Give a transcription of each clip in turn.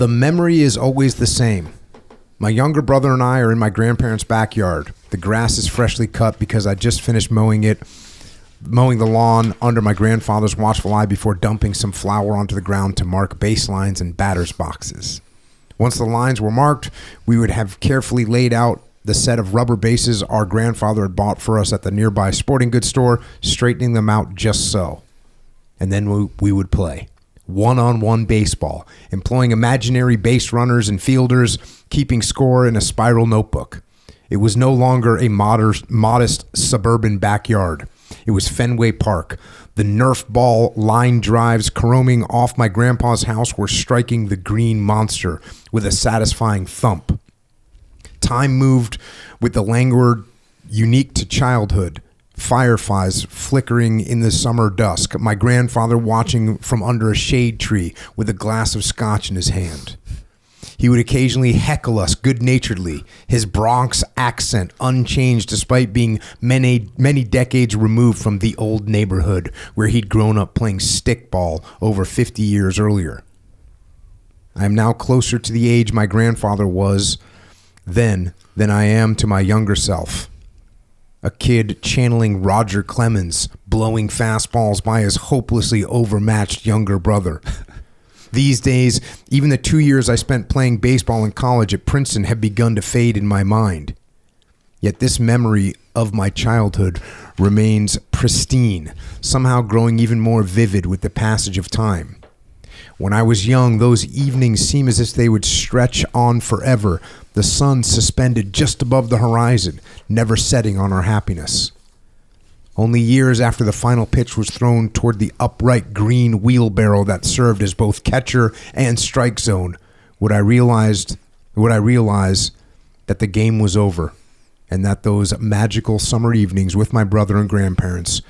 The memory is always the same. My younger brother and I are in my grandparents' backyard. The grass is freshly cut because I just finished mowing the lawn under my grandfather's watchful eye before dumping some flour onto the ground to mark baselines and batter's boxes. Once the lines were marked, we would have carefully laid out the set of rubber bases our grandfather had bought for us at the nearby sporting goods store, straightening them out just so. And then we would play one-on-one baseball, employing imaginary base runners and fielders, keeping score in a spiral notebook. It was no longer a modest suburban backyard. It was Fenway Park. The Nerf ball line drives caroming off my grandpa's house were striking the green monster with a satisfying thump. Time moved with the languor unique to childhood. Fireflies flickering in the summer dusk. My grandfather watching from under a shade tree with a glass of scotch in his hand. He would occasionally heckle us good-naturedly, his Bronx accent unchanged despite being many decades removed from the old neighborhood where he'd grown up playing stickball over 50 years earlier. I am now closer to the age my grandfather was then than I am to my younger self. A kid channeling Roger Clemens, blowing fastballs by his hopelessly overmatched younger brother. These days, even the 2 years I spent playing baseball in college at Princeton have begun to fade in my mind. Yet this memory of my childhood remains pristine, somehow growing even more vivid with the passage of time. When I was young, those evenings seem as if they would stretch on forever, the sun suspended just above the horizon, never setting on our happiness. Only years after the final pitch was thrown toward the upright green wheelbarrow that served as both catcher and strike zone would I realize that the game was over and that those magical summer evenings with my brother and grandparents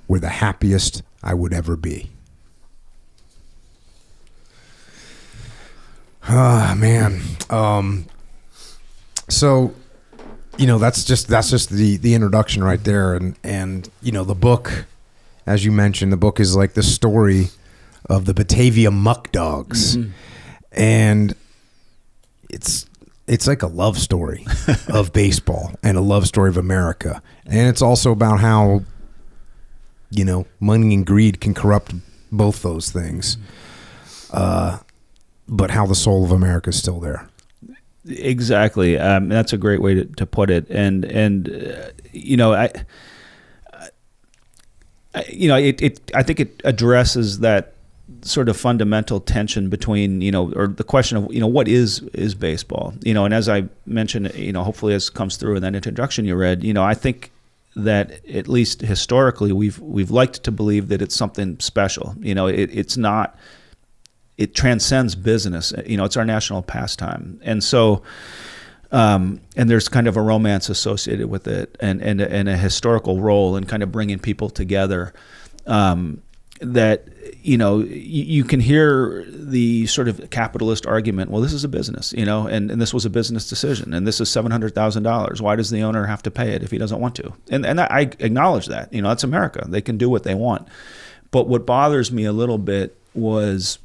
were the happiest I would ever be. Ah, man. So, that's just the introduction right there. And the book, as you mentioned, the book is like the story of the Batavia Muckdogs. Mm-hmm. And it's like a love story of baseball and a love story of America. And it's also about how, money and greed can corrupt both those things. But how the soul of America is still there. Exactly. That's a great way to put it. And I think it addresses that sort of fundamental tension between, or the question of, what is baseball? And as I mentioned, hopefully as comes through in that introduction you read, I think that at least historically we've liked to believe that it's something special. It's not. It transcends business. It's our national pastime. And so, and there's kind of a romance associated with it and a historical role in kind of bringing people together that, you can hear the sort of capitalist argument, well, this is a business, and this was a business decision, and this is $700,000. Why does the owner have to pay it if he doesn't want to? And I acknowledge that. That's America. They can do what they want. But what bothers me a little bit was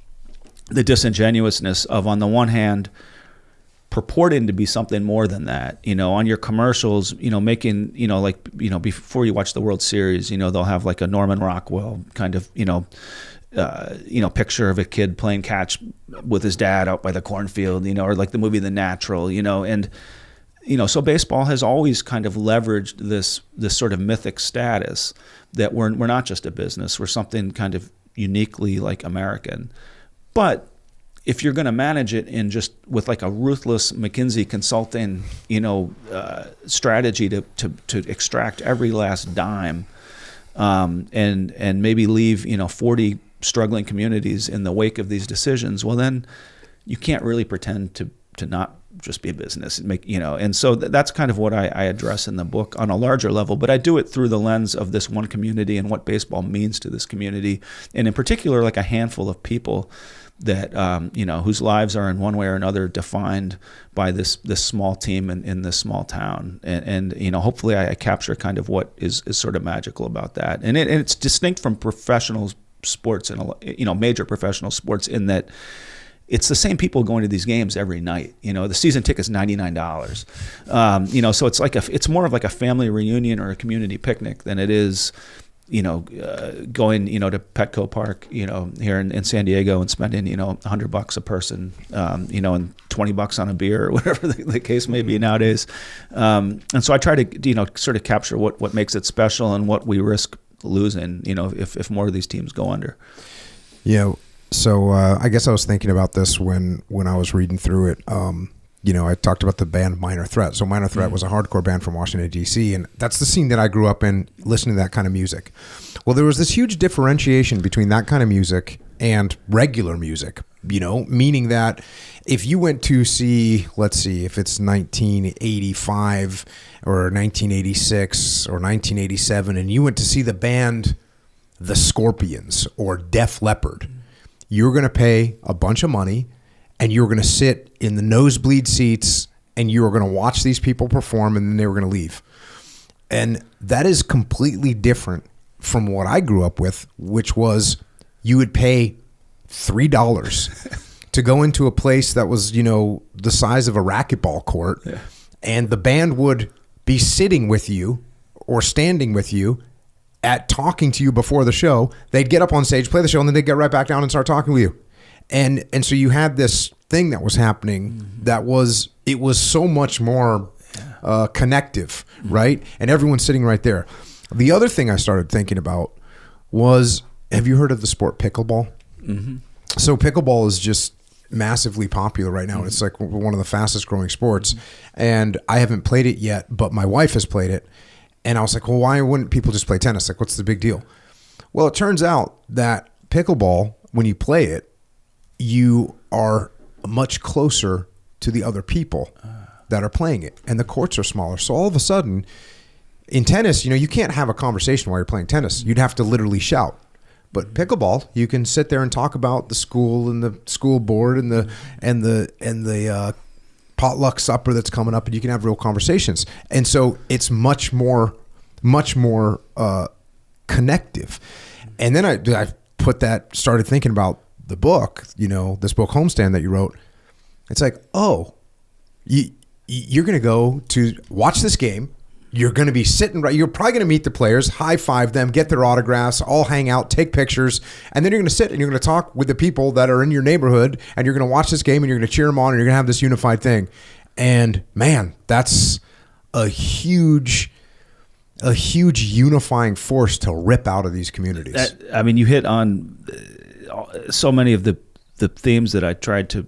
the disingenuousness of, on the one hand, purporting to be something more than that, on your commercials, making, before you watch the World Series, they'll have like a Norman Rockwell kind of, picture of a kid playing catch with his dad out by the cornfield, or like the movie The Natural, and, so baseball has always kind of leveraged this sort of mythic status that we're not just a business, we're something kind of uniquely like American. But if you're going to manage it in just with like a ruthless McKinsey consulting, strategy to extract every last dime, and maybe leave 40 struggling communities in the wake of these decisions, well then you can't really pretend to not just be a business and make and so that's kind of what I address in the book on a larger level, but I do it through the lens of this one community and what baseball means to this community, and in particular like a handful of people that whose lives are in one way or another defined by this small team in this small town, and hopefully I capture kind of what is sort of magical about that, and it's distinct from professional sports and major professional sports in that it's the same people going to these games every night. The season ticket's $99. So it's more of like a family reunion or a community picnic than it is, going, to Petco Park, here in San Diego and spending, $100 a person, and $20 on a beer or whatever the case may be nowadays. And so I try to, sort of capture what makes it special and what we risk losing, if more of these teams go under. Yeah. So I guess I was thinking about this when I was reading through it. I talked about the band Minor Threat. So Minor Threat was a hardcore band from Washington, D.C., and that's the scene that I grew up in, listening to that kind of music. Well, there was this huge differentiation between that kind of music and regular music, meaning that if you went to see, let's see, if it's 1985 or 1986 or 1987, and you went to see the band The Scorpions or Def Leppard, you're going to pay a bunch of money and you're going to sit in the nosebleed seats and you were going to watch these people perform and then they were going to leave. And that is completely different from what I grew up with, which was you would pay $3 to go into a place that was, the size of a racquetball court, and the band would be sitting with you or standing with you at talking to you before the show. They'd get up on stage, play the show, and then they'd get right back down and start talking with you. And so you had this thing that was happening that was so much more connective, right? And everyone's sitting right there. The other thing I started thinking about was, have you heard of the sport pickleball? Mm-hmm. So pickleball is just massively popular right now. It's like one of the fastest growing sports. And I haven't played it yet, but my wife has played it. And I was like, well, why wouldn't people just play tennis? Like, what's the big deal? Well, it turns out that pickleball, when you play it, you are much closer to the other people that are playing it. And the courts are smaller. So all of a sudden, in tennis, you can't have a conversation while you're playing tennis. You'd have to literally shout. But pickleball, you can sit there and talk about the school and the school board and the potluck supper that's coming up, and you can have real conversations. And so it's much more connective. And then I started thinking about the book, this book Homestand that you wrote. It's like, you're going to go to watch this game. You're going to be sitting right. You're probably going to meet the players, high five them, get their autographs, all hang out, take pictures, and then you're going to sit and you're going to talk with the people that are in your neighborhood, and you're going to watch this game and you're going to cheer them on, and you're going to have this unified thing. And man, that's a huge unifying force to rip out of these communities. You hit on so many of the themes that I tried to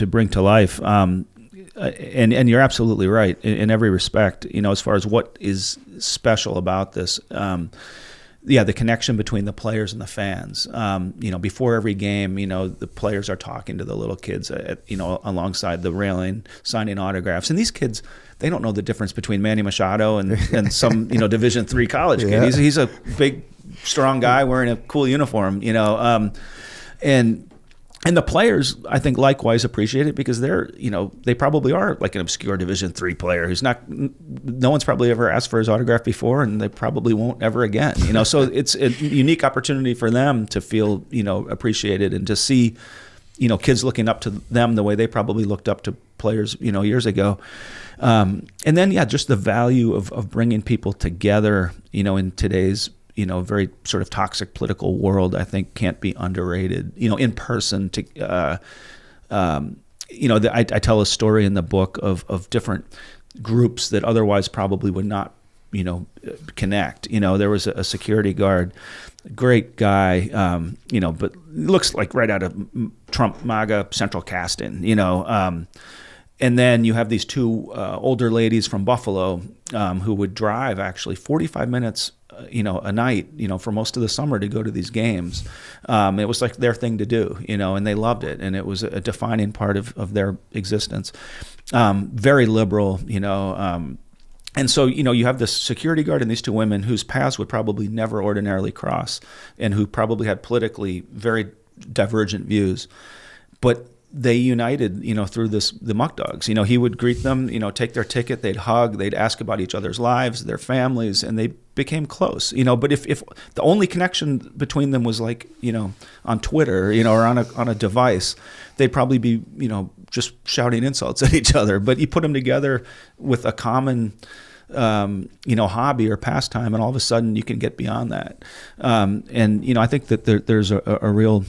bring to life. And you're absolutely right in every respect, as far as what is special about this. The connection between the players and the fans. Before every game, the players are talking to the little kids, alongside the railing, signing autographs. And these kids, they don't know the difference between Manny Machado and some, Division III college kid. He's a big, strong guy wearing a cool uniform, And the players, I think, likewise appreciate it because they probably are like an obscure Division III player who's no one's probably ever asked for his autograph before, and they probably won't ever again. So it's a unique opportunity for them to feel, appreciated and to see, kids looking up to them the way they probably looked up to players, years ago. And then, just the value of bringing people together, in today's very sort of toxic political world, I think can't be underrated. In person. I tell a story in the book of different groups that otherwise probably would not, connect. There was a security guard, great guy, but looks like right out of Trump MAGA central casting. And then you have these two older ladies from Buffalo who would drive actually 45 minutes a night, for most of the summer to go to these games. It was like their thing to do, and they loved it. And it was a defining part of their existence. Very liberal, and so, you have this security guard and these two women whose paths would probably never ordinarily cross and who probably had politically very divergent views. But they united, through the Muckdogs. He would greet them, take their ticket, they'd hug, they'd ask about each other's lives, their families, and they became close. But if the only connection between them was like, on Twitter, or on a device, they'd probably be, just shouting insults at each other. But you put them together with a common hobby or pastime, and all of a sudden you can get beyond that. I think that there's a real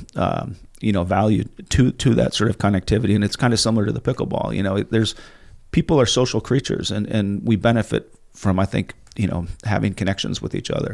value to that sort of connectivity, and it's kind of similar to the pickleball. People are social creatures, and we benefit from, I think, having connections with each other.